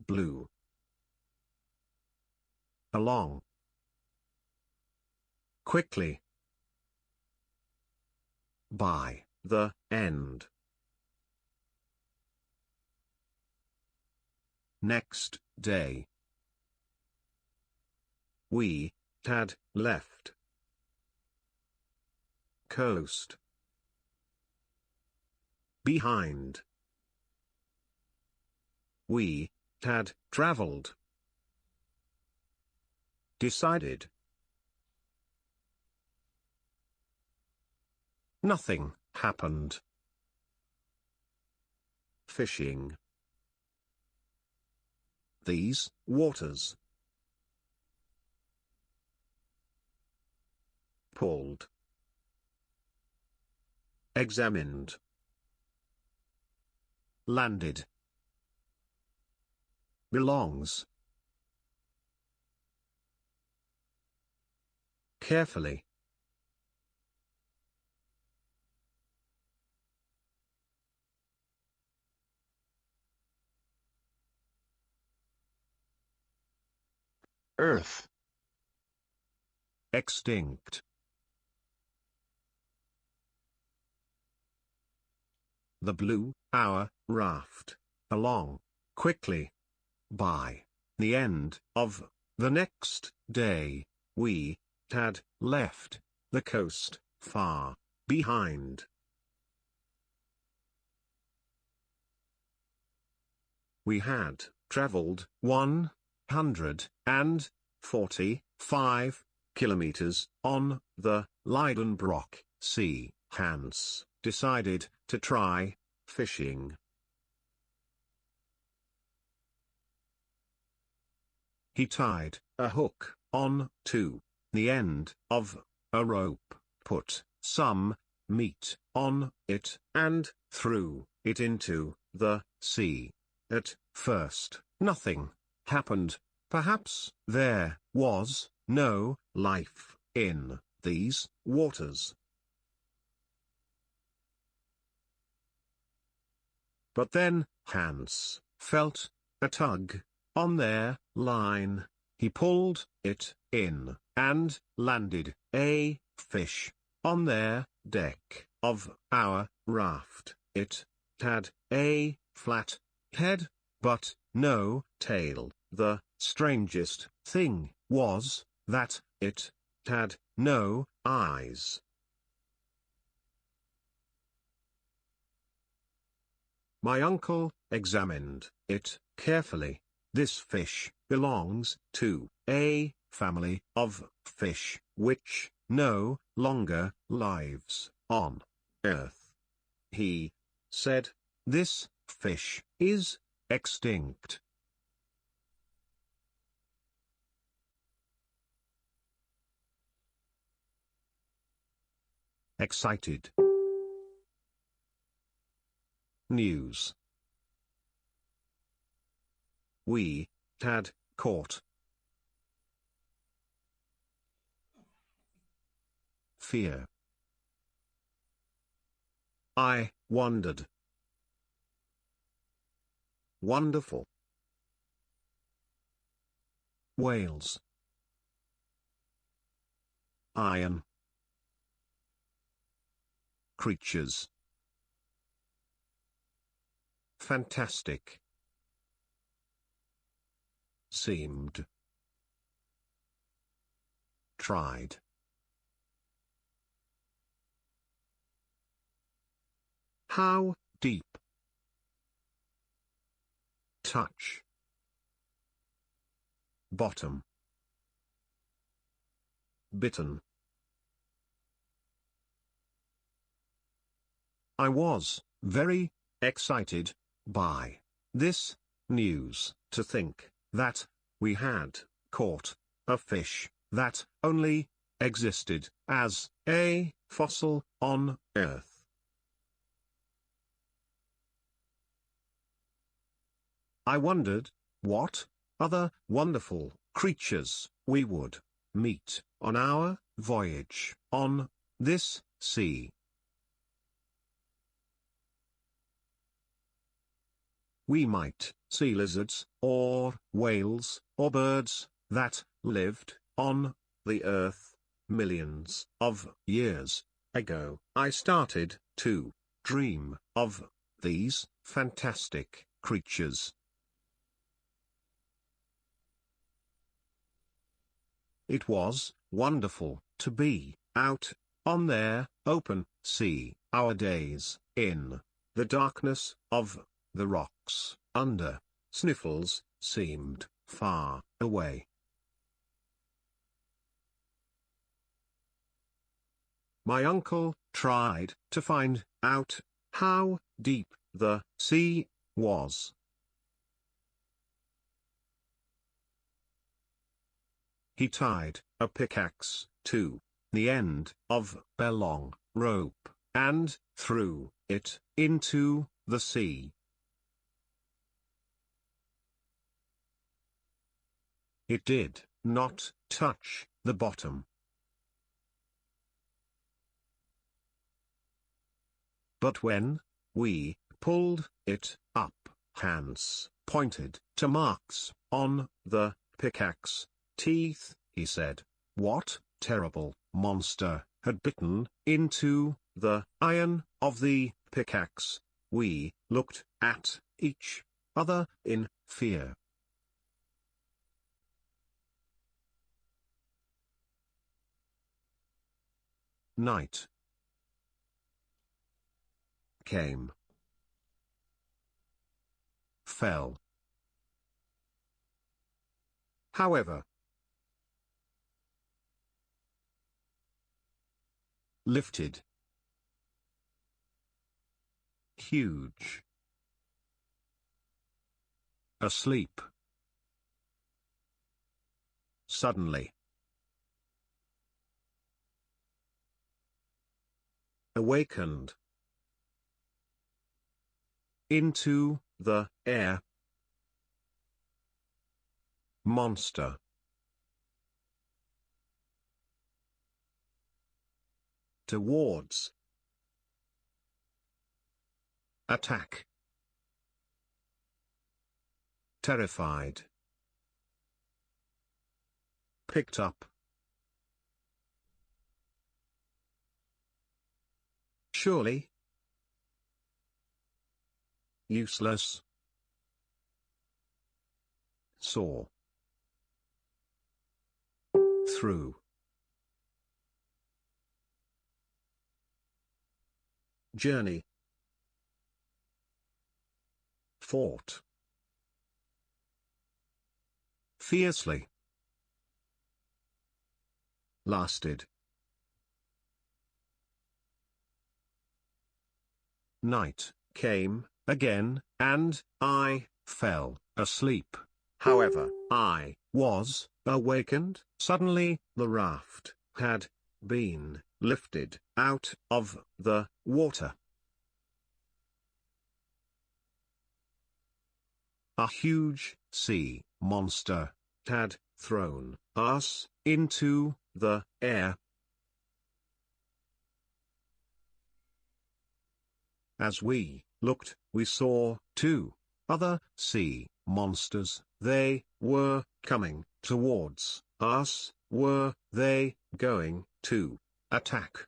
blue, along, quickly, by the end. Next day, we had left, coast, behind. We had traveled, decided. Nothing happened. Fishing. These waters. Pulled. Examined. Landed. Belongs. Carefully. Earth. Extinct. The blue, our raft, along, quickly. By the end of the next day, we had left the coast far behind. We had traveled 145 kilometers on the Lidenbrock Sea. Hans decided to try fishing. He tied a hook on to the end of a rope, put some meat on it, and threw it into the sea. At first, nothing happened. Perhaps there was no life in these waters. But then, Hans felt a tug on their line. He pulled it in, and landed a fish on their deck of our raft. It had a flat head, but no tail. The strangest thing was that it had no eyes. My uncle examined it carefully. This fish belongs to a family of fish which no longer lives on Earth. He said, "This fish is extinct." Excited. News. We had caught. Fear. I wondered. Wonderful. Whales. Iron. Creatures. Fantastic. Seemed. Tried. How deep? Touch. Bottom. Bitten. I was very excited by this news, to think that we had caught a fish that only existed as a fossil on Earth. I wondered what other wonderful creatures we would meet on our voyage on this sea. we might see lizards, or whales, or birds, that lived on the earth millions of years ago. I started to dream of these fantastic creatures. It was wonderful to be out on their open sea. Our days in the darkness of the rocks under Sniffles seemed far away. My uncle tried to find out how deep the sea was. He tied a pickaxe to the end of a long rope, and threw it into the sea. It did not touch the bottom. But when we pulled it up, Hans pointed to marks on the pickaxe teeth. He said, "What terrible monster had bitten into the iron of the pickaxe?" We looked at each other in fear. Night came. Fell. However, lifted. Huge. Asleep. Suddenly. Awakened. Into the air. Monster. Towards. Attack. Terrified. Picked up. Surely. Useless. Saw. Through. Journey. Fought. Fiercely. Lasted. Night came again, and I fell asleep. However, I was awakened. Suddenly, the raft had been lifted out of the water. A huge sea monster had thrown us into the air. As we looked, we saw two other sea monsters. They were coming towards us. Were they going to attack?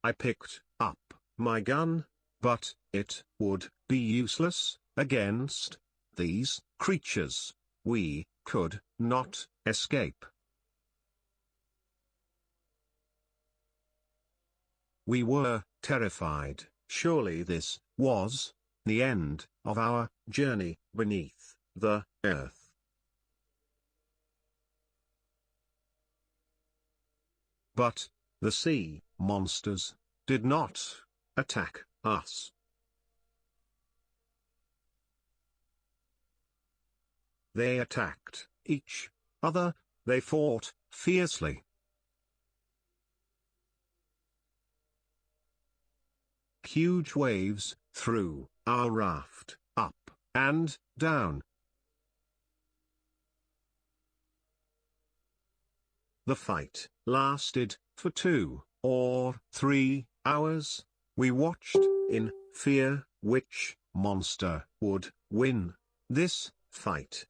I picked up my gun, but it would be useless against these creatures. We could not escape. We were terrified. Surely this was the end of our journey beneath the earth. But the sea monsters did not attack us. They attacked each other. They fought fiercely. Huge waves threw our raft up and down. The fight lasted for 2 or 3 hours. We watched, in fear, which monster would win this fight.